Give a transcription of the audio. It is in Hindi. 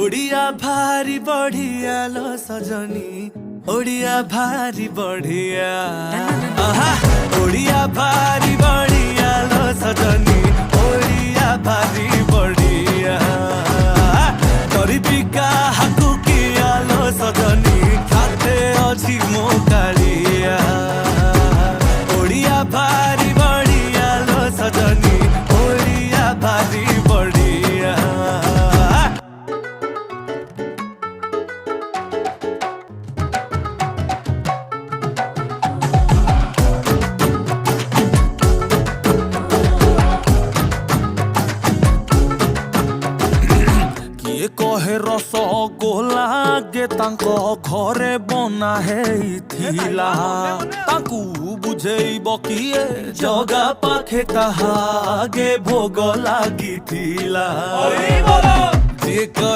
ओडिया भारी बढ़िया लो सजनी ओडिया भारी बढ़िया ओडिया भारी बढ़िया लो सजनी ओडिया भारी बढ़िया गरीबी का हाकु किया लो सजनी खाते अच्छी मो कालिया ओडिया भारी बढ़िया लो सजनी ओडिया भारी बढ़िया कहे रस गोला गे तांको घरे बना हेइथिला ताकू बुझेइब किए जगा पाखे कहा गे भोग लागिथिला